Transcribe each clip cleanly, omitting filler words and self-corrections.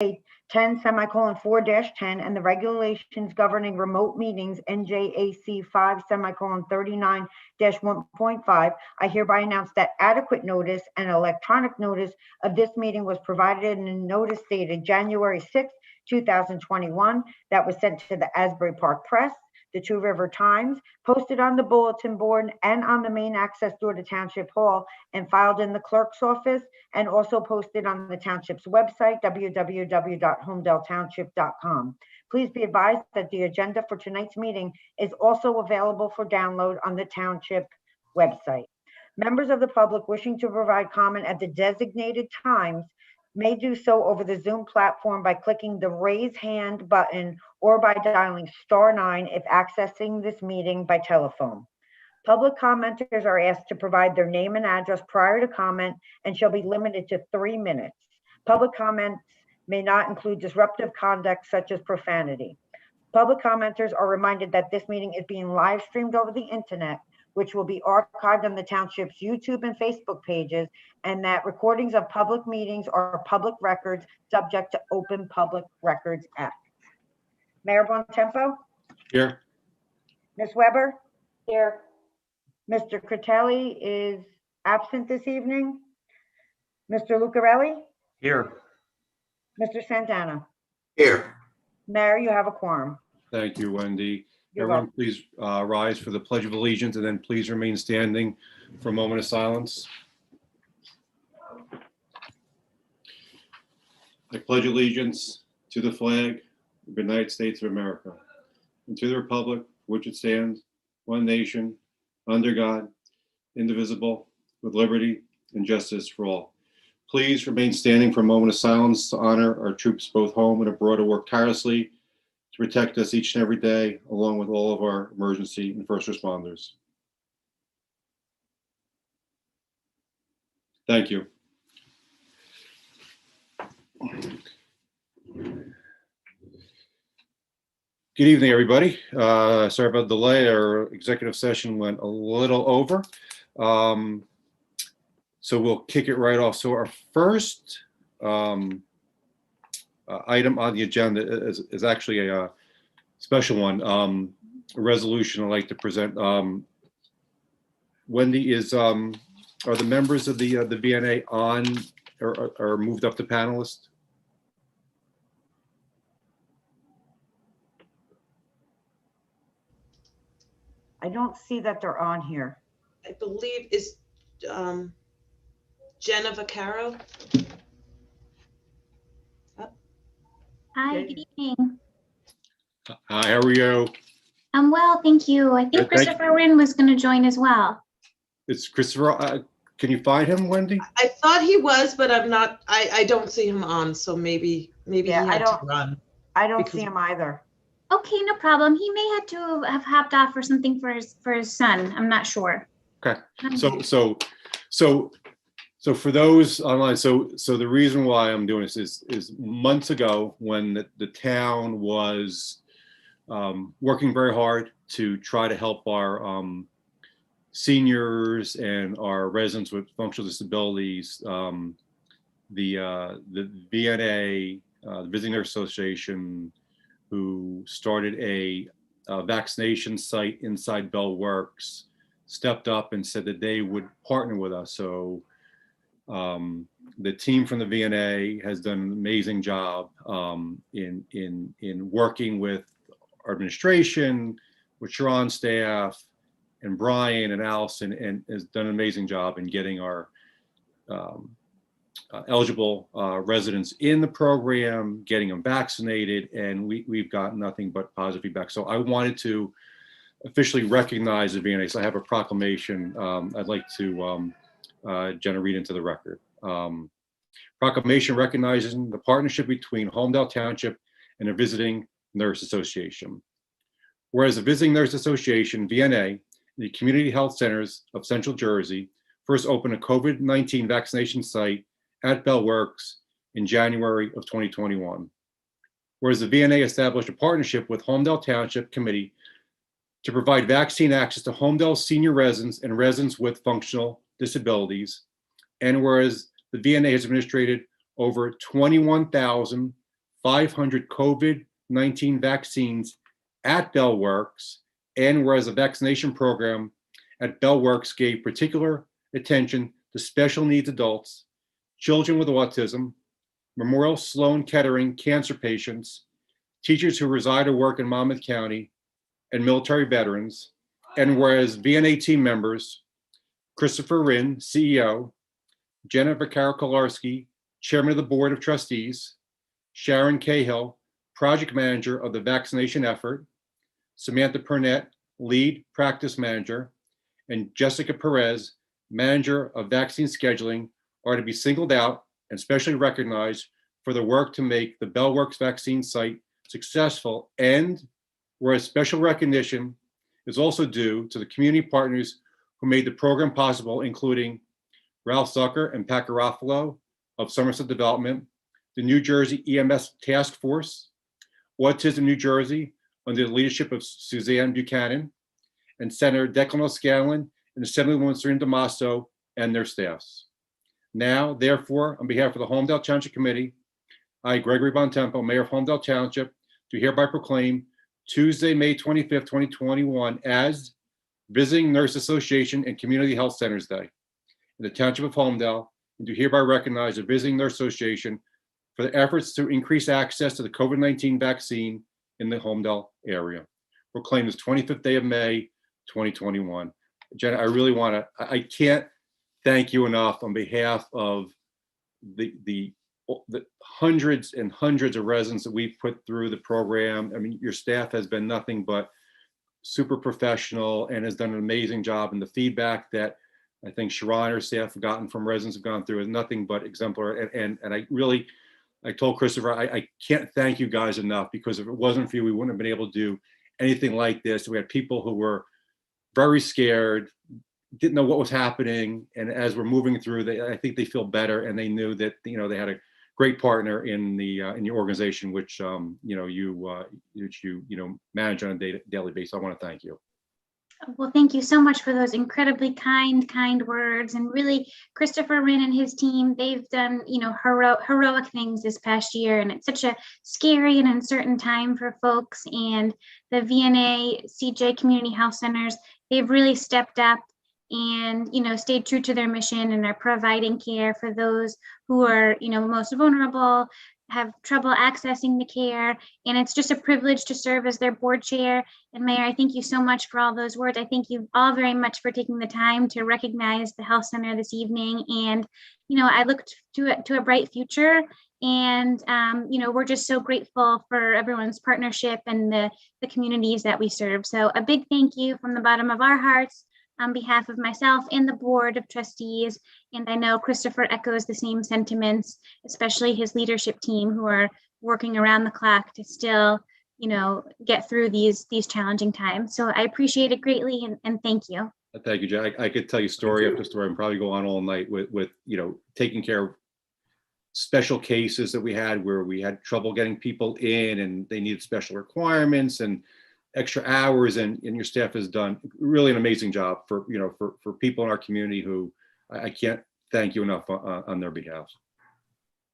10:4-10 and the regulations governing remote meetings NJAC 5:39-1.5, I hereby announce that adequate notice and electronic notice of this meeting was provided in a notice dated January 6, 2021, that was sent to the Asbury Park Press, the Two River Times, posted on the bulletin board and on the main access door to Township Hall, and filed in the clerk's office, and also posted on the township's website, www.holmdeltownship.com. Please be advised that the agenda for tonight's meeting is also available for download on the township website. Members of the public wishing to provide comment at the designated times may do so over the Zoom platform by clicking the raise hand button or by dialing *9 if accessing this meeting by telephone. Public commenters are asked to provide their name and address prior to comment and shall be limited to 3 minutes. Public comments may not include disruptive conduct such as profanity. Public commenters are reminded that this meeting is being live streamed over the internet, which will be archived on the township's YouTube and Facebook pages, and that recordings of public meetings are public records subject to Open Public Records Act. Mayor Bontempo? Here. Ms. Weber? Here. Mr. Critelli is absent this evening. Mr. Lucarelli? Here. Mr. Santana? Here. Mayor, you have a quorum. Thank you, Wendy. You're Everyone, welcome. please rise for the Pledge of Allegiance, and then please remain standing for a moment of silence. I pledge allegiance to the flag of the United States of America and to the republic for which it stands, one nation, under God, indivisible, with liberty and justice for all. Please remain standing for a moment of silence to honor our troops both home and abroad who work tirelessly to protect us each and every day, along with all of our emergency and first responders. Thank you. Good evening, everybody. Sorry about the delay. Our executive session went a little over. So we'll kick it right off. So our first item on the agenda is actually a special one, a resolution I'd like to present. Wendy, are the members of the VNA on or moved up to panelist? I don't see that they're on here. I believe is Jenna Vaccaro. Hi, good evening. Hi, how are you? I'm well, thank you. I think Good, thank Christopher Wynn was going to join as well. It's Christopher. Can you find him, Wendy? I thought he was, but I'm not. I don't see him on, so maybe Yeah, he had to run. I don't Because- see him either. Okay, no problem. He may had to have hopped off for something for his son. I'm not sure. Okay. So for those online, so the reason why I'm doing this is months ago when the town was working very hard to try to help our seniors and our residents with functional disabilities. The VNA, the Visiting Nurse Association, who started a vaccination site inside Bell Works, stepped up and said that they would partner with us. So the team from the VNA has done an amazing job in working with our administration, with Sharon's staff, and Brian and Allison, and has done an amazing job in getting our eligible residents in the program, getting them vaccinated, and we've got nothing but positive feedback. So I wanted to officially recognize the VNA. So I have a proclamation I'd like to Jenna read into the record. Proclamation recognizing the partnership between Holmdel Township and the Visiting Nurse Association. Whereas the Visiting Nurse Association, VNA, the Community Health Centers of Central Jersey first opened a COVID-19 vaccination site at Bell Works in January of 2021. Whereas the VNA established a partnership with Holmdel Township Committee to provide vaccine access to Holmdel senior residents and residents with functional disabilities. And whereas the VNA has administered over 21,000 500 COVID-19 vaccines at Bellworks, and whereas the vaccination program at Bellworks gave particular attention to special needs adults, children with autism, Memorial Sloan Kettering cancer patients, teachers who reside or work in Monmouth County, and military veterans, and whereas VNA team members, Christopher Rinn, CEO, Jennifer Kolarski, Chairman of the Board of Trustees, Sharon Cahill, Project Manager of the vaccination effort, Samantha Purnett, Lead Practice Manager, and Jessica Perez, Manager of Vaccine Scheduling, are to be singled out and specially recognized for their work to make the Bellworks vaccine site successful, and whereas special recognition is also due to the community partners who made the program possible, including Ralph Zucker and Pat Garofalo of Somerset Development, the New Jersey EMS Task Force, Autism New Jersey under the leadership of Suzanne Buchanan, and Senator Declan O'Scanlan and Assemblywoman Serena DeMasso and their staffs. Now, therefore, on behalf of the Holmdel Township Committee, I, Gregory Bontempo, Mayor of Holmdel Township, do hereby proclaim Tuesday, May 25th, 2021 as Visiting Nurse Association and Community Health Centers Day in the Township of Holmdel, and do hereby recognize the Visiting Nurse Association for the efforts to increase access to the COVID-19 vaccine in the Holmdel area. Proclaim this 25th day of May, 2021. Jenna, I really want to, I can't thank you enough on behalf of the hundreds and hundreds of residents that we've put through the program. I mean, your staff has been nothing but super professional and has done an amazing job. And the feedback that I think Sharon and her staff have gotten from residents who've gone through is nothing but exemplary. And I told Christopher, I can't thank you guys enough, because if it wasn't for you, we wouldn't have been able to do anything like this. We had people who were very scared, didn't know what was happening. And as we're moving through, I think they feel better, and they knew that, they had a great partner in your organization, which you manage on a daily basis. I want to thank you. Well, thank you so much for those incredibly kind words. And really, Christopher Rinn and his team, they've done, heroic things this past year. And it's such a scary and uncertain time for folks. And the VNA, CJ Community Health Centers, they've really stepped up and, stayed true to their mission, and are providing care for those who are, most vulnerable, have trouble accessing the care. And it's just a privilege to serve as their board chair. And Mayor, I thank you so much for all those words. I thank you all very much for taking the time to recognize the health center this evening. And, I look to a bright future. And, we're just so grateful for everyone's partnership and the communities that we serve. So a big thank you from the bottom of our hearts on behalf of myself and the board of trustees. And I know Christopher echoes the same sentiments, especially his leadership team, who are working around the clock to still, get through these challenging times. So I appreciate it greatly, and thank you. Thank you, Jen. I could tell you story after story and probably go on all night with taking care of special cases that we had where we had trouble getting people in and they needed special requirements and extra hours, and your staff has done really an amazing job for people in our community who I can't thank you enough on their behalf.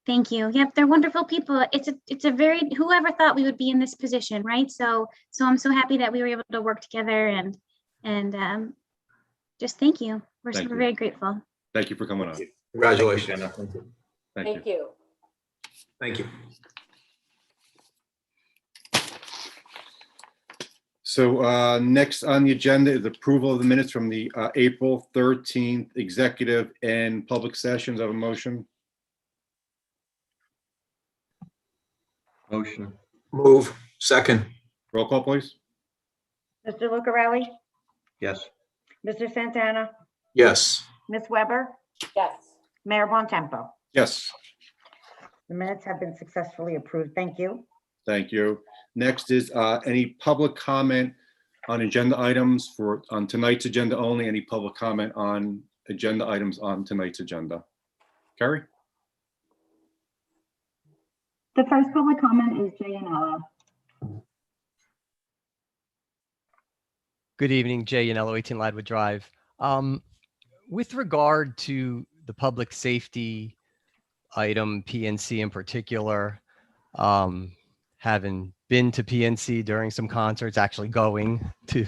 Thank you. Yep, they're wonderful people. It's a very, whoever thought we would be in this position, right? So I'm so happy that we were able to work together, and just thank you. We're very grateful. Thank you for coming on. Congratulations. Thank you. Thank you. So next on the agenda is approval of the minutes from the April 13th executive and public sessions. I have a motion. Motion. Move. Second. Roll call, please. Mr. Lucarelli? Yes. Mr. Santana? Yes. Ms. Weber? yes, Mayor Bontempo? Yes, The minutes have been successfully approved. Thank you. thank you. Next is any public comment on agenda items on tonight's agenda only. Any public comment on agenda items on tonight's agenda? Carrie? The first public comment is Jay Yanella. Good evening, Jay Yanello, 18 Ladwood Drive. With regard to the public safety item, PNC in particular, Having been to PNC during some concerts, actually going to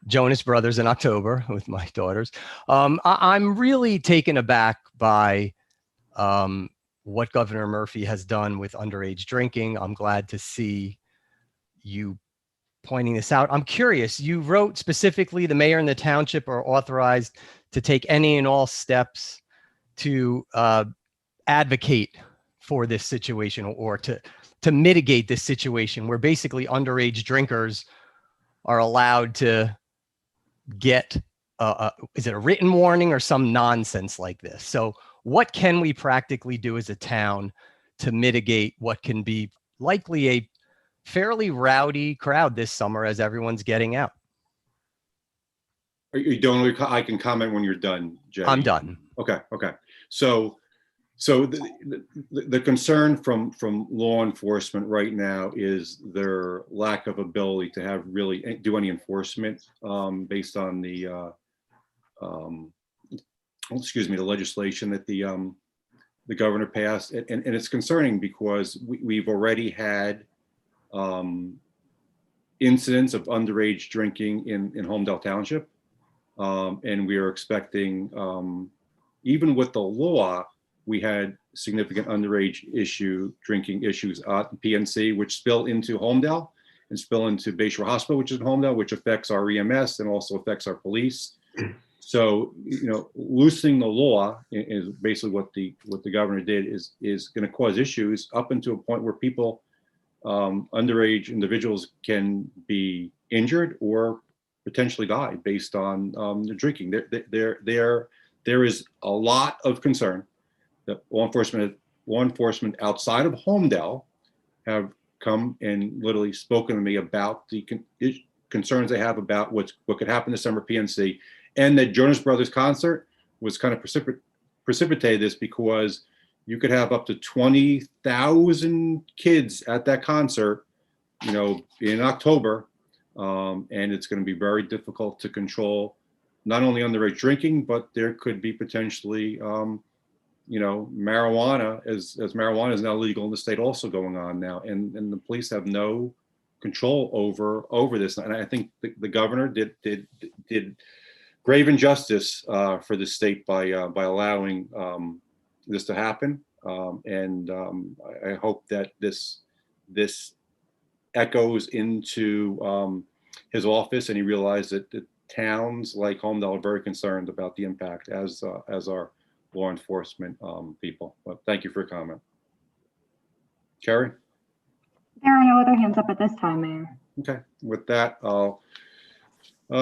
Jonas Brothers in October with my daughters. I'm really taken aback by what Governor Murphy has done with underage drinking. I'm glad to see you pointing this out. I'm curious, you wrote specifically the mayor and the township are authorized to take any and all steps to advocate for this situation or to mitigate this situation where basically underage drinkers are allowed to get is it a written warning or some nonsense like this? So what can we practically do as a town to mitigate what can be likely a fairly rowdy crowd this summer as everyone's getting out? Are you done? I can comment when you're done, Jay. I'm done. Okay. So the concern from law enforcement right now is their lack of ability to have really do any enforcement based on the the legislation that the governor passed, and it's concerning because we've already had incidents of underage drinking in Holmdel Township, and we are expecting, even with the law, we had significant underage drinking issues at PNC, which spill into Holmdel and spill into Bayshore Hospital, which is in Holmdel, which affects our EMS and also affects our police. So, loosening the law is basically what the governor did is going to cause issues up into a point where people, underage individuals, can be injured or potentially die based on the drinking. There is a lot of concern that law enforcement outside of Holmdel have come and literally spoken to me about the concerns they have about what could happen this summer PNC, and that Jonas Brothers concert was kind of precipitated this because you could have up to 20,000 kids at that concert, in October, and it's going to be very difficult to control not only underage drinking, but there could be potentially marijuana, as marijuana is now legal in the state, also going on now, and the police have no control over this. And I think the governor did grave injustice for the state by allowing this to happen. And I hope that this echoes into his office, and he realized that towns like Holmdel are very concerned about the impact, as are law enforcement people. But thank you for your comment. Carrie? There are no other hands up at this time, Mayor. Okay, with that, I'll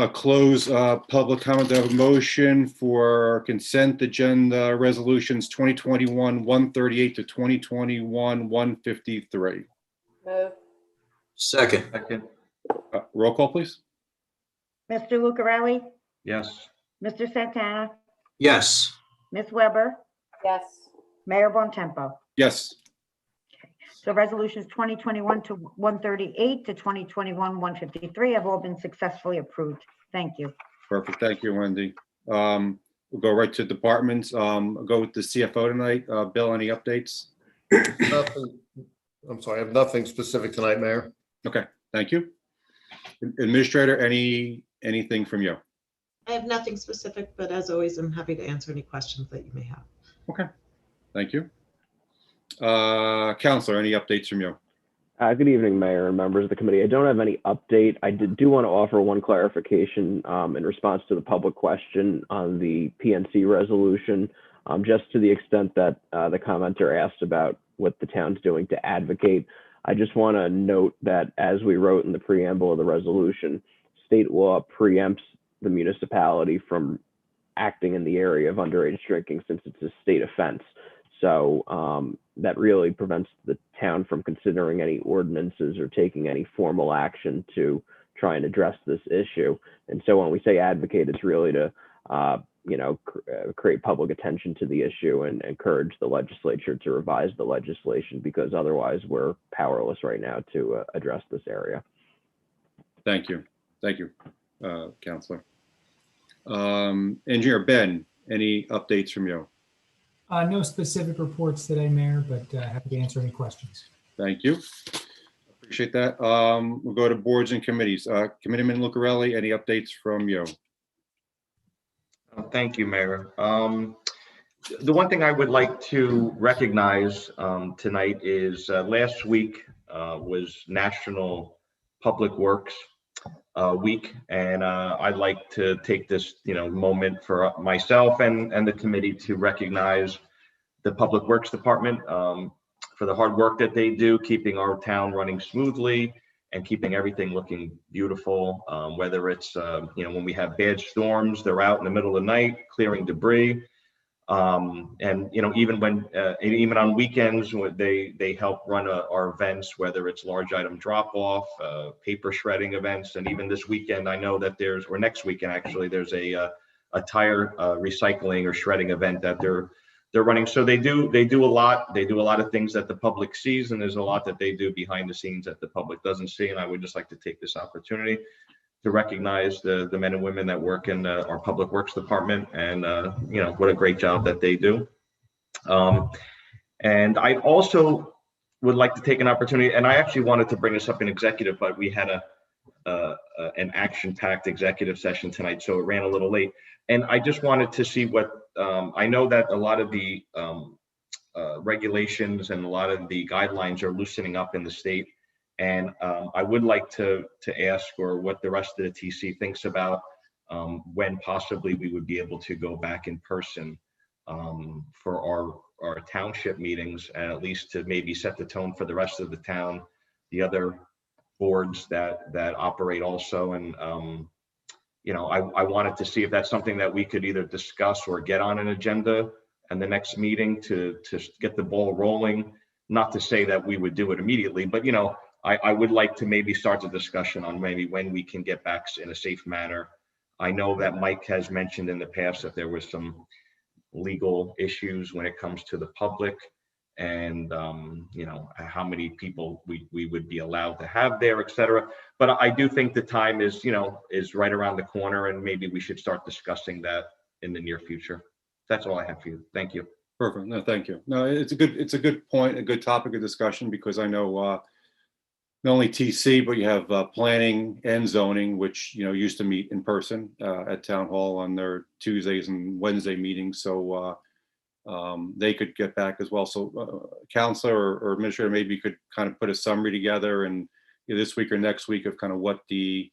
close public comment. I have a motion for consent agenda resolutions 2021-138 to 2021-153. Move. Second. Roll call, please. Mr. Lucarelli? Yes. Mr. Santana? Yes. Ms. Weber? Yes. Mayor Bontempo? Yes. So resolutions 2021-138 to 2021-153 have all been successfully approved. Thank you. Perfect. Thank you, Wendy. We'll go right to departments. I'll go with the CFO tonight. Bill, any updates? Nothing. I'm sorry, I have nothing specific tonight, Mayor. Okay, thank you. Administrator, anything from you? I have nothing specific, but as always, I'm happy to answer any questions that you may have. Okay, thank you. Counselor, any updates from you? Good evening, Mayor and members of the committee. I don't have any update. I do want to offer one clarification in response to the public question on the PNC resolution, just to the extent that the commenter asked about what the town's doing to advocate. I just want to note that, as we wrote in the preamble of the resolution, state law preempts the municipality from acting in the area of underage drinking since it's a state offense. So that really prevents the town from considering any ordinances or taking any formal action to try and address this issue. And so when we say advocate, it's really to, create public attention to the issue and encourage the legislature to revise the legislation, because otherwise we're powerless right now to address this area. Thank you. Thank you, Counselor. Engineer Ben, any updates from you? No specific reports today, Mayor, but happy to answer any questions. Thank you. Appreciate that. We'll go to boards and committees. Committeeman Lucarelli, any updates from you? Thank you, Mayor. The one thing I would like to recognize tonight is last week was National Public Works Week, and I'd like to take this moment for myself and the committee to recognize the Public Works Department for the hard work that they do, keeping our town running smoothly and keeping everything looking beautiful. Whether it's when we have bad storms, they're out in the middle of the night clearing debris. And even when even on weekends, they help run our events, whether it's large item drop off, paper shredding events, and even this weekend I know that next weekend actually there's a tire recycling or shredding event that they're running. So they do a lot. They do a lot of things that the public sees, and there's a lot that they do behind the scenes that the public doesn't see. And I would just like to take this opportunity to recognize the men and women that work in our Public Works Department, and what a great job that they do. And I also would like to take an opportunity, and I actually wanted to bring this up in executive, but we had an action-packed executive session tonight, so it ran a little late. And I just wanted to see what I know that a lot of the regulations and a lot of the guidelines are loosening up in the state. And I would like to ask, or what the rest of the TC thinks about when possibly we would be able to go back in person for our township meetings, and at least to maybe set the tone for the rest of the town, the other boards that operate also. And I wanted to see if that's something that we could either discuss or get on an agenda and the next meeting to get the ball rolling. Not to say that we would do it immediately, but I would like to maybe start the discussion on maybe when we can get back in a safe manner. I know that Mike has mentioned in the past that there was some legal issues when it comes to the public, and how many people we would be allowed to have there, et cetera. But I do think the time is right around the corner, and maybe we should start discussing that in the near future. That's all I have for you. Thank you. Perfect. No, thank you. No, it's a good point, a good topic of discussion, because I know not only TC, but you have planning and zoning, which used to meet in person at town hall on their Tuesdays and Wednesday meetings. So they could get back as well. So counselor or administrator maybe could kind of put a summary together, and this week or next week, of kind of what the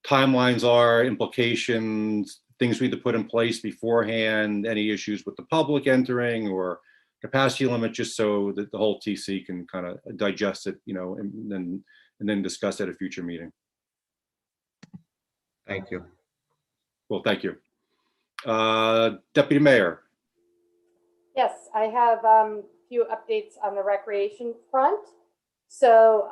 timelines are, implications, things we need to put in place beforehand, any issues with the public entering or capacity limit, just so that the whole TC can kind of digest it, and then discuss at a future meeting. Thank you. Well, thank you. Deputy Mayor. Yes, I have a few updates on the recreation front. So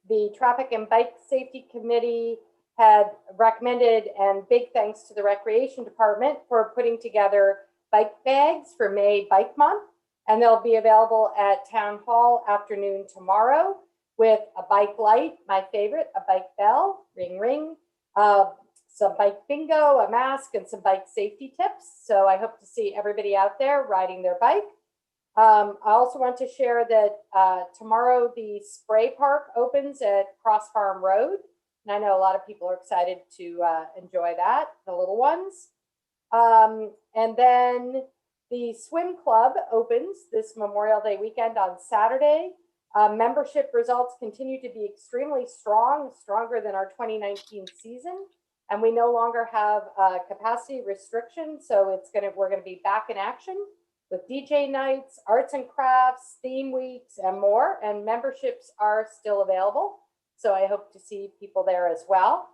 the Traffic and Bike Safety Committee had recommended, and big thanks to the Recreation Department for putting together bike bags for May Bike Month. And they'll be available at Town Hall afternoon tomorrow, with a bike light, my favorite, a bike bell, ring, ring, some bike bingo, a mask, and some bike safety tips. So I hope to see everybody out there riding their bike. I also want to share that tomorrow the spray park opens at Cross Farm Road. And I know a lot of people are excited to enjoy that, the little ones. And then the swim club opens this Memorial Day weekend on Saturday. Membership results continue to be extremely strong, stronger than our 2019 season. And we no longer have capacity restrictions. So we're gonna be back in action with DJ nights, arts and crafts, theme weeks, and more. And memberships are still available. So I hope to see people there as well.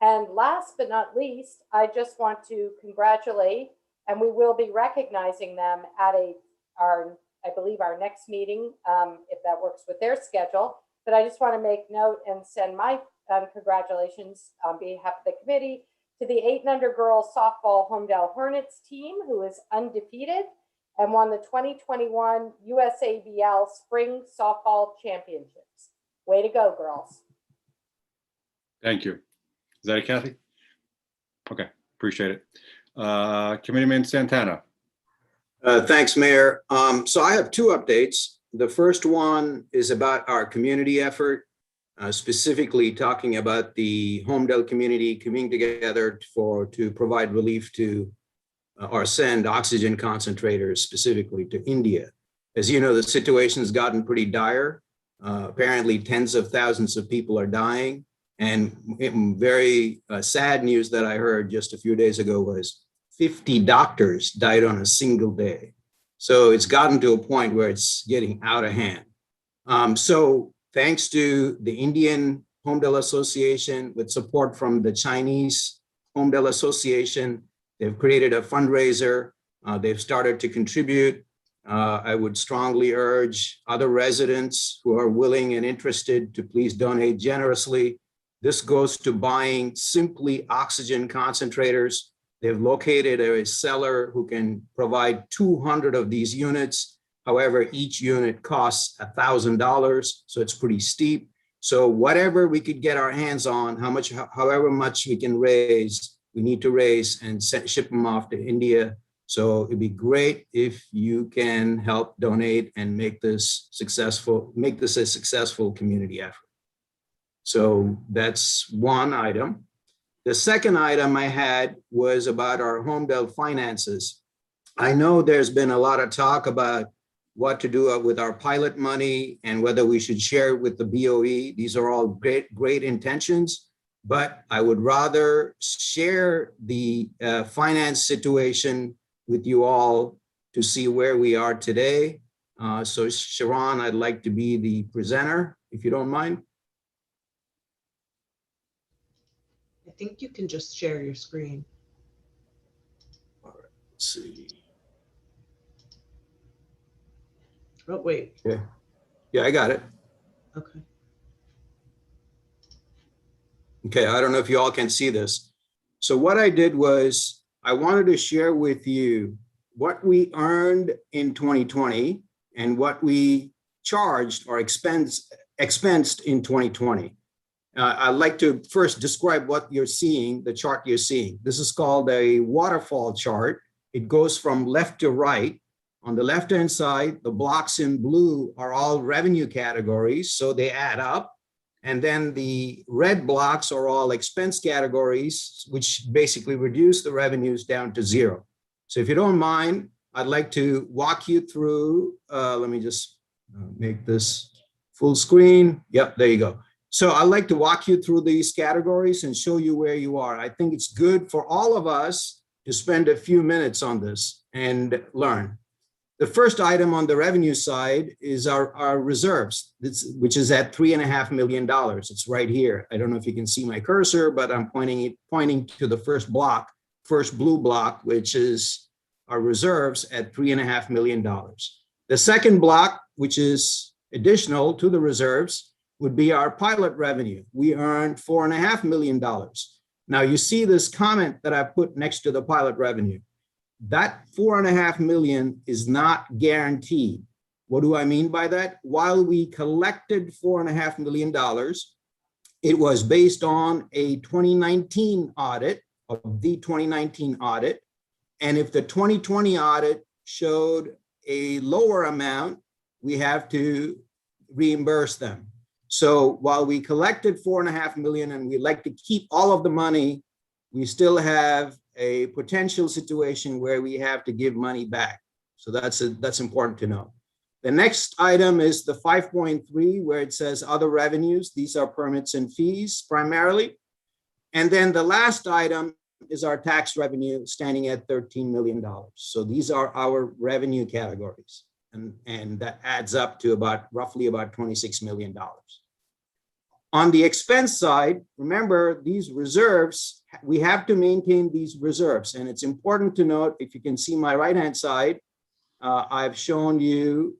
And last but not least, I just want to congratulate, and we will be recognizing them at I believe our next meeting, if that works with their schedule. But I just want to make note and send my congratulations on behalf of the committee to the 8 and under girls softball Holmdel Hornets team, who is undefeated and won the 2021 USABL Spring Softball Championships. Way to go, girls. Thank you. Is that it, Kathy? Okay, appreciate it. Committeeman Santana. Thanks, Mayor. So I have 2 updates. The first one is about our community effort, specifically talking about the Holmdel community coming together to provide relief to or send oxygen concentrators specifically to India. As you know, the situation has gotten pretty dire. Apparently tens of thousands of people are dying. And very sad news that I heard just a few days ago was 50 doctors died on a single day. So it's gotten to a point where it's getting out of hand. So thanks to the Indian Holmdel Association with support from the Chinese Holmdel Association, they've created a fundraiser. They've started to contribute. I would strongly urge other residents who are willing and interested to please donate generously. This goes to buying simply oxygen concentrators. They've located a seller who can provide 200 of these units. However, each unit costs $1,000, so it's pretty steep. So whatever we could get our hands on, however much we can raise, we need to raise and ship them off to India. So it'd be great if you can help donate and make this a successful community effort. So that's one item. The second item I had was about our Holmdel finances. I know there's been a lot of talk about what to do with our pilot money and whether we should share it with the BOE. These are all great intentions, but I would rather share the finance situation with you all to see where we are today. So Sharon, I'd like to be the presenter, if you don't mind. I think you can just share your screen. All right, let's see. Oh, wait. Yeah, I got it. Okay. Okay, I don't know if you all can see this. So what I did was I wanted to share with you what we earned in 2020 and what we charged or expensed in 2020. I'd like to first describe what you're seeing, the chart you're seeing. This is called a waterfall chart. It goes from left to right. On the left-hand side, the blocks in blue are all revenue categories, so they add up. And then the red blocks are all expense categories, which basically reduce the revenues down to zero. So if you don't mind, I'd like to walk you through, let me just make this full screen. Yep, there you go. So I'd like to walk you through these categories and show you where you are. I think it's good for all of us to spend a few minutes on this and learn. The first item on the revenue side is our reserves, which is at $3.5 million. It's right here. I don't know if you can see my cursor, but I'm pointing to the first block, first blue block, which is our reserves at $3.5 million. The second block, which is additional to the reserves, would be our pilot revenue. We earned $4.5 million. Now you see this comment that I put next to the pilot revenue. That $4.5 million is not guaranteed. What do I mean by that? While we collected $4.5 million, it was based on a 2019 audit of the 2019 audit. And if the 2020 audit showed a lower amount, we have to reimburse them. So while we collected $4.5 million and we'd like to keep all of the money, we still have a potential situation where we have to give money back. So that's important to know. The next item is the 5.3, where it says other revenues. These are permits and fees primarily. And then the last item is our tax revenue, standing at $13 million. So these are our revenue categories. And that adds up to roughly about $26 million. On the expense side, remember these reserves, we have to maintain these reserves. And it's important to note, if you can see my right-hand side, I've shown you,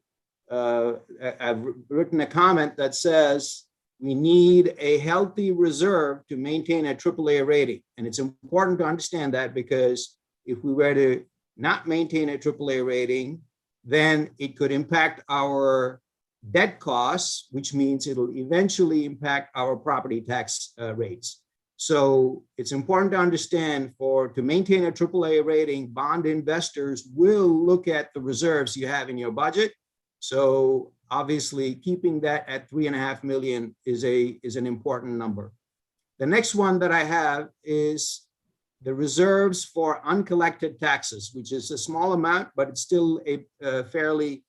I've written a comment that says we need a healthy reserve to maintain a AAA rating. And it's important to understand that, because if we were to not maintain a AAA rating, then it could impact our debt costs, which means it'll eventually impact our property tax rates. So it's important to understand, to maintain a AAA rating, bond investors will look at the reserves you have in your budget. So obviously keeping that at 3.5 million is an important number. The next one that I have is the reserves for uncollected taxes, which is a small amount, but it's still a fairly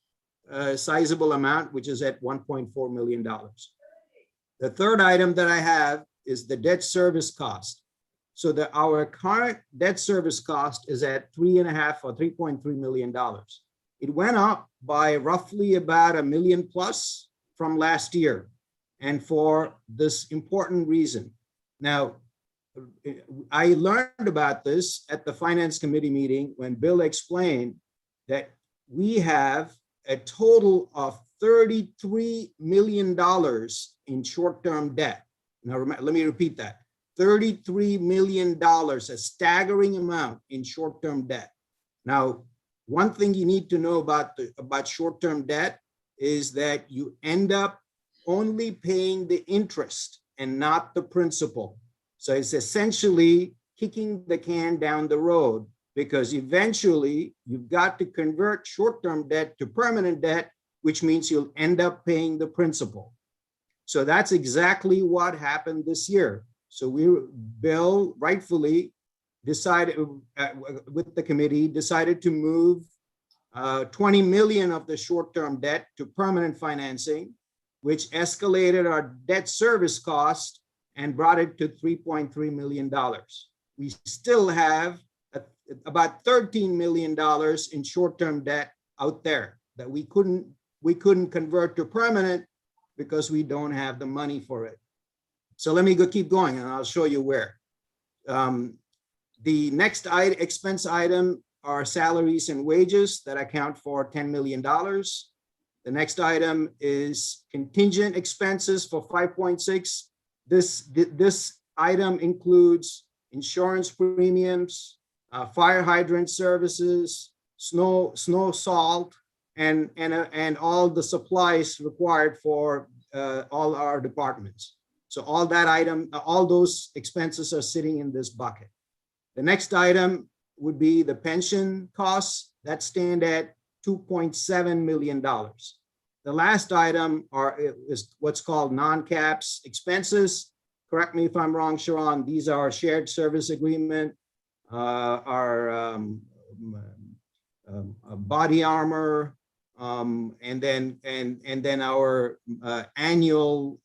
sizable amount, which is at $1.4 million. The third item that I have is the debt service cost. So that our current debt service cost is at $3.5 or $3.3 million. It went up by roughly about $1 million plus from last year, and for this important reason. Now, I learned about this at the Finance Committee meeting when Bill explained that we have a total of $33 million in short-term debt. Now, let me repeat that. $33 million, a staggering amount in short-term debt. Now, one thing you need to know about short-term debt is that you end up only paying the interest and not the principal. So it's essentially kicking the can down the road, because eventually you've got to convert short-term debt to permanent debt, which means you'll end up paying the principal. So that's exactly what happened this year. So Bill rightfully decided, with the committee, decided to move 20 million of the short-term debt to permanent financing, which escalated our debt service cost and brought it to $3.3 million. We still have about $13 million in short-term debt out there that we couldn't convert to permanent because we don't have the money for it. So let me keep going and I'll show you where. The next expense item are salaries and wages that account for $10 million. The next item is contingent expenses for 5.6. This item includes insurance premiums, fire hydrant services, snow, salt, and all the supplies required for all our departments. So all those expenses are sitting in this bucket. The next item would be the pension costs that stand at $2.7 million. The last item is what's called non-caps expenses. Correct me if I'm wrong, Sharon. These are shared service agreement, our body armor, and then our annual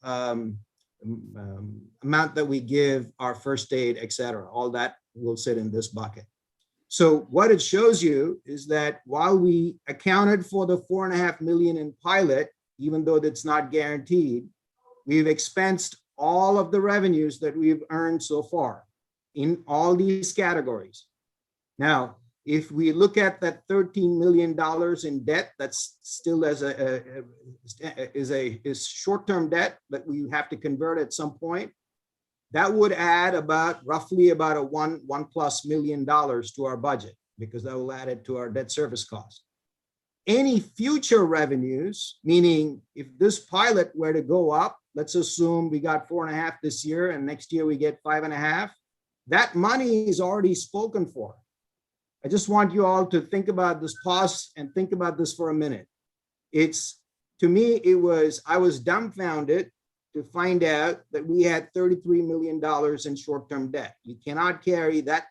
amount that we give our first aid, et cetera. All that will sit in this bucket. So what it shows you is that while we accounted for the $4.5 million in pilot, even though that's not guaranteed, we've expensed all of the revenues that we've earned so far in all these categories. Now, if we look at that $13 million in debt, that's still is short-term debt that we have to convert at some point. That would add roughly about a $1+ million to our budget, because that will add it to our debt service cost. Any future revenues, meaning if this pilot were to go up, let's assume we got 4.5 this year and next year we get 5.5, that money is already spoken for. I just want you all to think about this, pause and think about this for a minute. To me, I was dumbfounded to find out that we had $33 million in short-term debt. You cannot carry that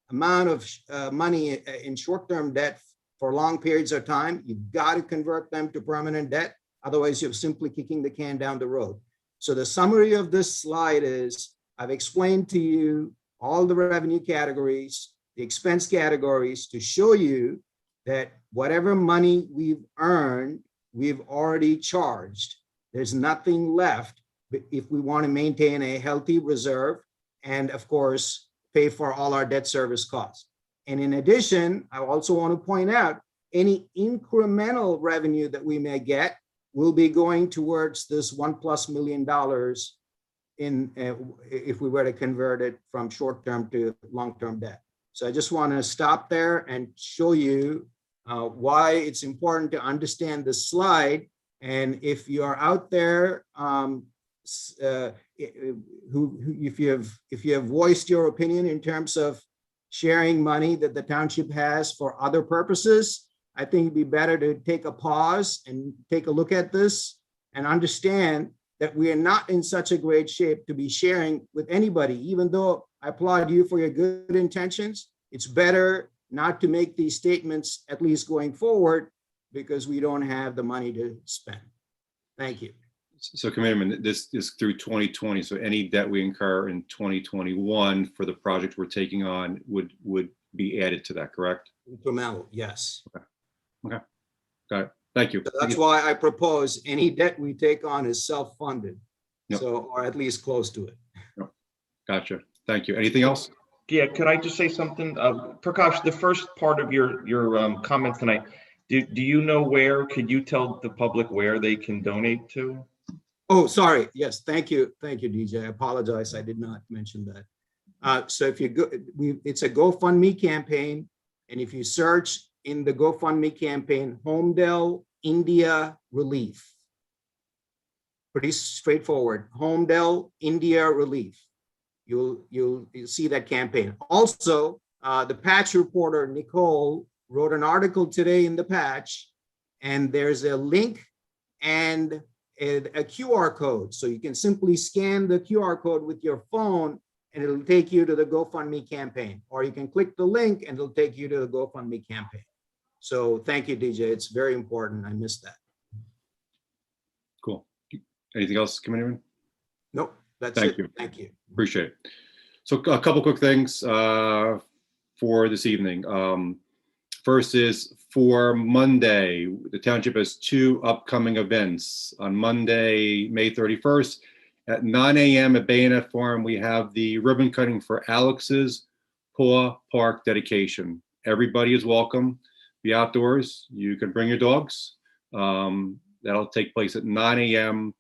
amount of money in short-term debt for long periods of time. You've got to convert them to permanent debt. Otherwise, you're simply kicking the can down the road. So the summary of this slide is, I've explained to you all the revenue categories, the expense categories, to show you that whatever money we've earned, we've already charged. There's nothing left if we want to maintain a healthy reserve and, of course, pay for all our debt service costs. And in addition, I also want to point out any incremental revenue that we may get will be going towards this $1+ million if we were to convert it from short-term to long-term debt. So I just want to stop there and show you why it's important to understand this slide. And if you are out there, if you have voiced your opinion in terms of sharing money that the township has for other purposes, I think it'd be better to take a pause and take a look at this and understand that we are not in such a great shape to be sharing with anybody. Even though I applaud you for your good intentions, it's better not to make these statements, at least going forward, because we don't have the money to spend. Thank you. So Committeeman, this is through 2020. So any debt we incur in 2021 for the project we're taking on would be added to that, correct? Incremental, yes. Okay, got it. Thank you. So that's why I propose any debt we take on is self-funded. Yep. So, or at least close to it. Yep. Gotcha. Thank you. Anything else? Yeah, could I just say something? Prakash, the first part of your comment tonight, do you know where, could you tell the public where they can donate to? Oh, sorry. Yes, thank you. Thank you, DJ. I apologize. I did not mention that. So if you go, it's a GoFundMe campaign. And if you search in the GoFundMe campaign, Holmdel India Relief. Pretty straightforward. Holmdel India Relief. You'll see that campaign. Also, the Patch reporter, Nicole, wrote an article today in the Patch, and there's a link and a QR code. So you can simply scan the QR code with your phone and it'll take you to the GoFundMe campaign, or you can click the link and it'll take you to the GoFundMe campaign. So thank you, DJ. It's very important. I missed that. Cool. Anything else, Committeeman? Nope, that's Thank it. you. Thank you. Appreciate it. So a couple quick things for this evening. First is for Monday, the township has two upcoming events. On Monday, May 31st at 9 a.m. at Bayonet Farm, we have the ribbon cutting for Alex's Paw Park dedication. Everybody is welcome. Be outdoors. You can bring your dogs. That'll take place at 9 a.m.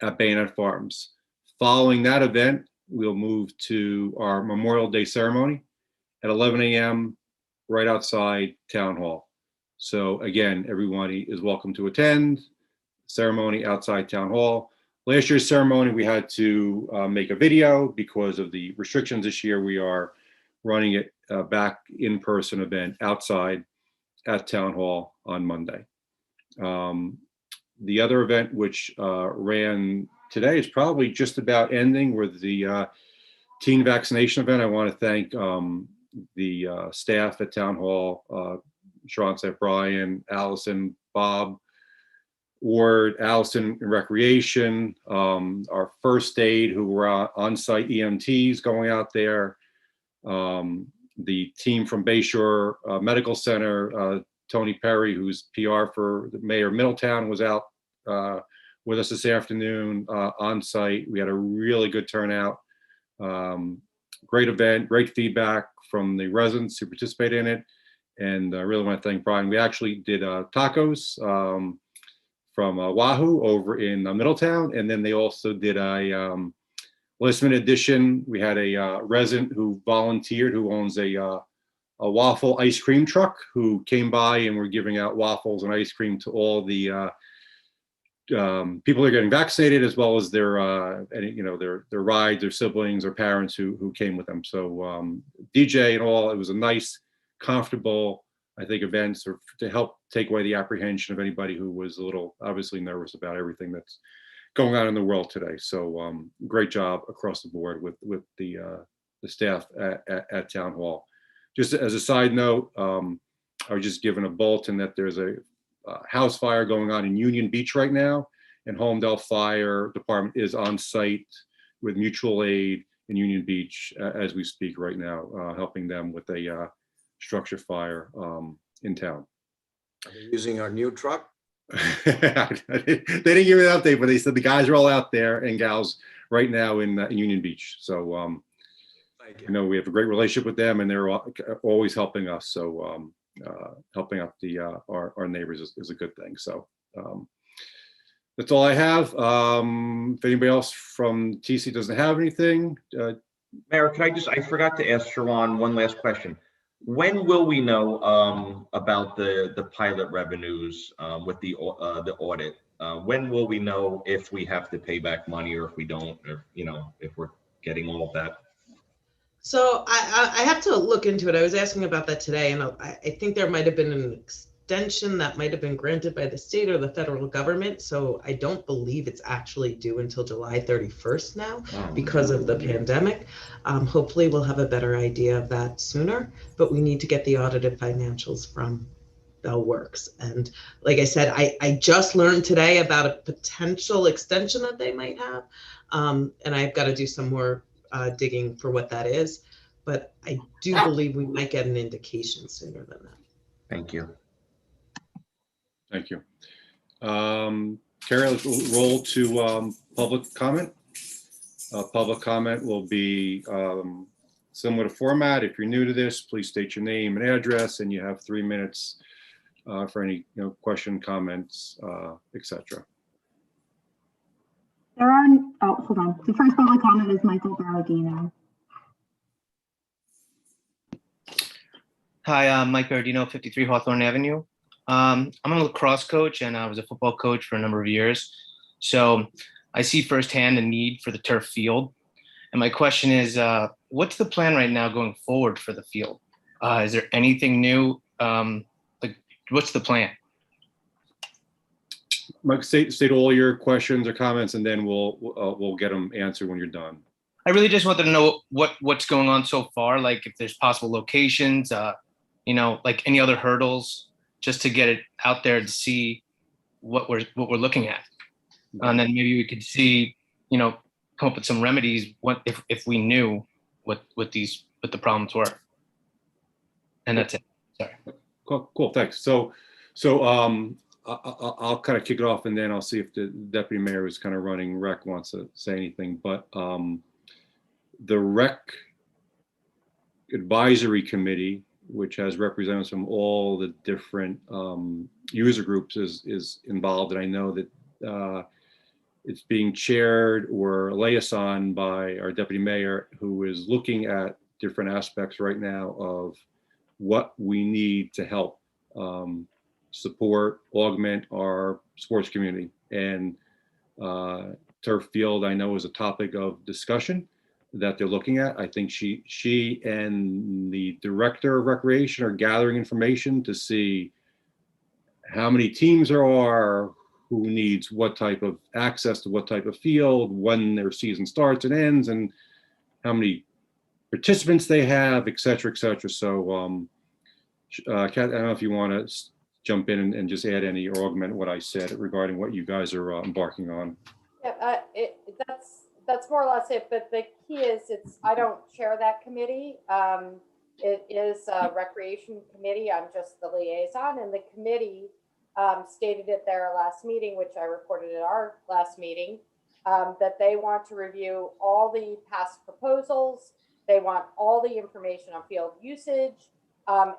at Bayonet Farms. Following that event, we'll move to our Memorial Day ceremony at 11 a.m. right outside Town Hall. So again, everybody is welcome to attend ceremony outside Town Hall. Last year's ceremony, we had to make a video because of the restrictions. This year, we are running it back in-person event outside at Town Hall on Monday. The other event, which ran today, is probably just about ending, with the teen vaccination event. I want to thank the staff at Town Hall, Sean, Brian, Allison, Bob, Ward, Allison in Recreation, our first aid who were on-site EMTs going out there, the team from Bayshore Medical Center, Tony Perry, who's PR for the mayor of Middletown, was out with us this afternoon on site. We had a really good turnout. Great event, great feedback from the residents who participated in it. And I really want to thank Brian. We actually did tacos from Wahoo over in Middletown. And then they also did a last minute addition. We had a resident who volunteered, who owns a waffle ice cream truck, who came by, and we're giving out waffles and ice cream to all the people that are getting vaccinated, as well as their their rides, their siblings or parents who came with them. So DJ and all, it was a nice, comfortable, I think, event to help take away the apprehension of anybody who was a little obviously nervous about everything that's going on in the world today. So great job across the board with the staff at Town Hall. Just as a side note, I was just given a bulletin that there's a house fire going on in Union Beach right now, and Holmdel Fire Department is on site with mutual aid in Union Beach as we speak right now, helping them with a structure fire in town. Are they using our new truck? They didn't give me an update, but they said the guys are all out there and gals right now in Union Beach. So you know, we have a great relationship with them, and they're always helping us. So helping out our neighbors is a good thing. So that's all I have. If anybody else from TC doesn't have anything. Mayor, I forgot to ask Sharon one last question. When will we know about the pilot revenues with the audit? When will we know if we have to pay back money or if we don't, or if we're getting all of that? So I have to look into it. I was asking about that today, and I think there might have been extension that might have been granted by the state or the federal government. So I don't believe it's actually due until July 31st now because of the pandemic. Hopefully we'll have a better idea of that sooner, but we need to get the audited financials from Bell Works. And like I said, I just learned today about a potential extension that they might have. And I've got to do some more digging for what that is. But I do believe we might get an indication sooner than that. Thank you. Thank you. Carrie, let's roll to public comment. Public comment will be similar to format. If you're new to this, please state your name and address, and you have 3 minutes for any question, comments, etc. There are, oh, hold on. The first public comment is Michael Baradino. Hi, I'm Mike Bardino, 53 Hawthorne Avenue. I'm a lacrosse coach and I was a football coach for a number of years. So I see firsthand the need for the turf field. And my question is, what's the plan right now going forward for the field? Is there anything new? Like, what's the plan? Mike, state all your questions or comments, and then we'll get them answered when you're done. I really just wanted to know what's going on so far, like if there's possible locations, like any other hurdles, just to get it out there to see what we're looking at, and then maybe we could see, come up with some remedies. What if we knew what the problems were? And that's it. Sorry. Cool. Thanks. So I'll kind of kick it off, and then I'll see if the deputy mayor who's kind of running rec wants to say anything. But the rec advisory committee, which has representatives from all the different user groups, is involved. And I know that it's being chaired or liaison by our deputy mayor, who is looking at different aspects right now of what we need to help support, augment our sports community. And turf field, I know, is a topic of discussion that they're looking at. I think she and the director of recreation are gathering information to see how many teams there are, who needs what type of access to what type of field, when their season starts and ends, and how many participants they have, et cetera, et cetera. So Kat, I don't know if you want to jump in and just add any or augment what I said regarding what you guys are embarking on. Yeah, that's more or less it, but the key is I don't chair that committee. It is a recreation committee. I'm just the liaison, and the committee stated at their last meeting, which I reported at our last meeting, that they want to review all the past proposals. They want all the information on field usage,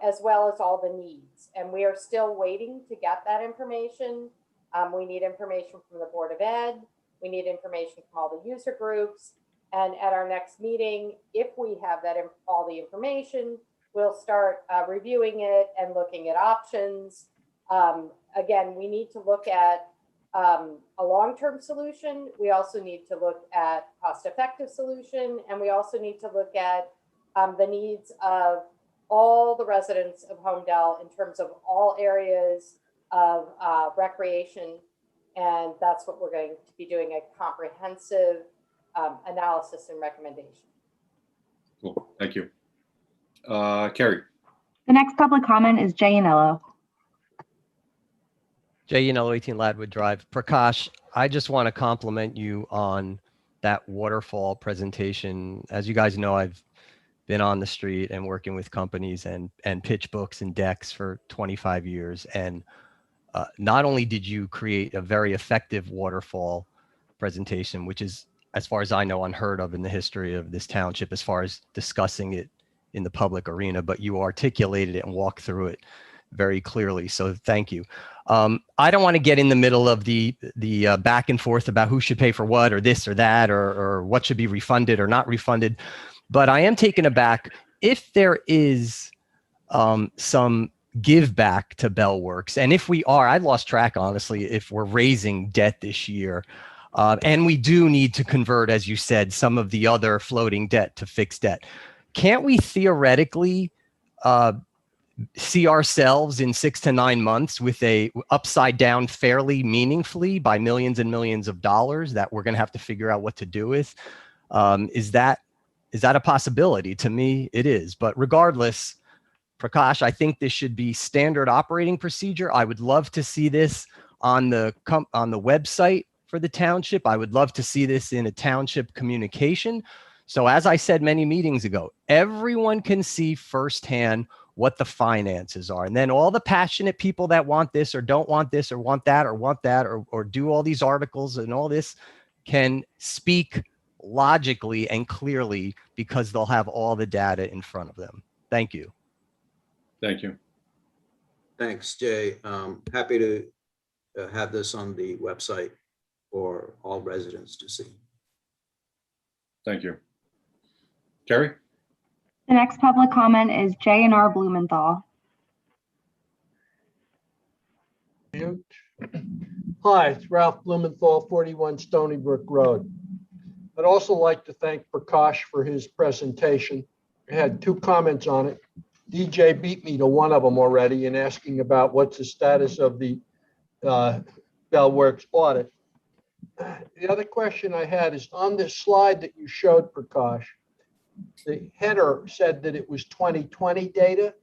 as well as all the needs. And we are still waiting to get that information. We need information from the Board of Ed. We need information from all the user groups. And at our next meeting, if we have all the information, we'll start reviewing it and looking at options. Again, we need to look at a long-term solution. We also need to look at cost-effective solution. And we also need to look at the needs of all the residents of Holmdel in terms of all areas of recreation. And that's what we're going to be doing, a comprehensive analysis and recommendation. Cool, thank you. Carrie. The next public comment is Jay Anello. Jay Yanello, 18 Ladwood Drive. Prakash, I just want to compliment you on that waterfall presentation. As you guys know, I've been on the street and working with companies and pitch books and decks for 25 years. And not only did you create a very effective waterfall presentation, which is, as far as I know, unheard of in the history of this township as far as discussing it in the public arena, but you articulated it and walked through it very clearly. So thank you. I don't want to get in the middle of the back and forth about who should pay for what or this or that or what should be refunded or not refunded. But I am taken aback if there is some give back to Bell Works. And if we are, I lost track, honestly, if we're raising debt this year. And we do need to convert, as you said, some of the other floating debt to fixed debt. Can't we theoretically see ourselves in 6 to 9 months with a upside down fairly meaningfully by millions and millions of dollars that we're going to have to figure out what to do with. Is that a possibility? To me, it is. But regardless, Prakash, I think this should be standard operating procedure. I would love to see this on the website for the township. I would love to see this in a township communication. So as I said many meetings ago, everyone can see firsthand what the finances are. And then all the passionate people that want this or don't want this or want that or do all these articles and all this can speak logically and clearly because they'll have all the data in front of them. Thank you. Thank you. Thanks, Jay. Happy to have this on the website for all residents to see. Thank you. Carrie? The next public comment is J&R Blumenthal. Hi, it's Ralph Blumenthal, 41 Stony Brook Road. I'd also like to thank Prakash for his presentation. I had 2 comments on it. DJ beat me to one of them already in asking about what's the status of the Bell Works audit. The other question I had is on this slide that you showed, Prakash, the header said that it was 2020 data.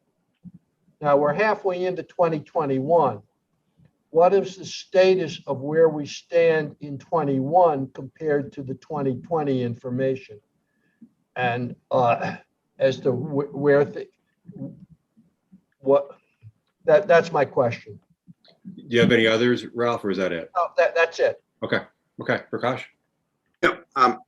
Now we're halfway into 2021. What is the status of where we stand in 21 compared to the 2020 information? And as to that's my question. Do you have any others, Ralph, or is that it? Oh, that's it. Okay. Okay. Prakash? Yep.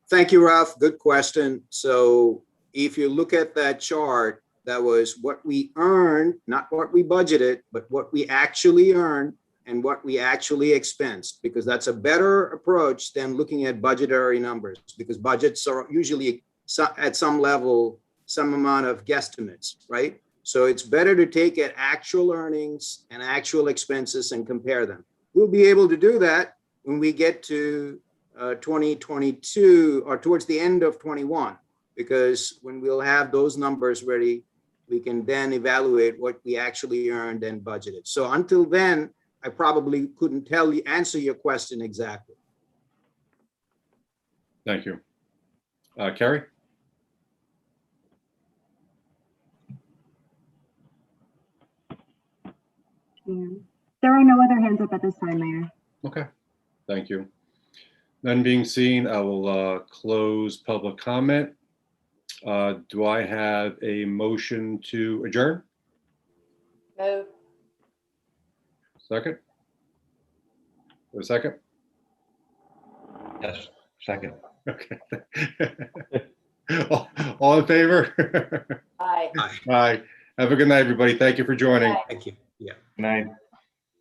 Thank you, Ralph. Good question. So if you look at that chart, that was what we earned, not what we budgeted, but what we actually earned and what we actually expensed, because that's a better approach than looking at budgetary numbers, because budgets are usually at some level, some amount of guesstimates, right? So it's better to take at actual earnings and actual expenses and compare them. We'll be able to do that when we get to 2022 or towards the end of 21, because when we'll have those numbers ready, we can then evaluate what we actually earned and budgeted. So until then, I probably couldn't answer your question exactly. Thank you. Carrie? There are no other hands up at this time, Mayor. Okay. Thank you. None being seen, I will close public comment. Do I have a motion to adjourn? Move. Second? A second? Yes, second. Okay. All in favor? Aye. Aye. Have a good night, everybody. Thank you for joining. Aye. Thank you. Yeah. Good night.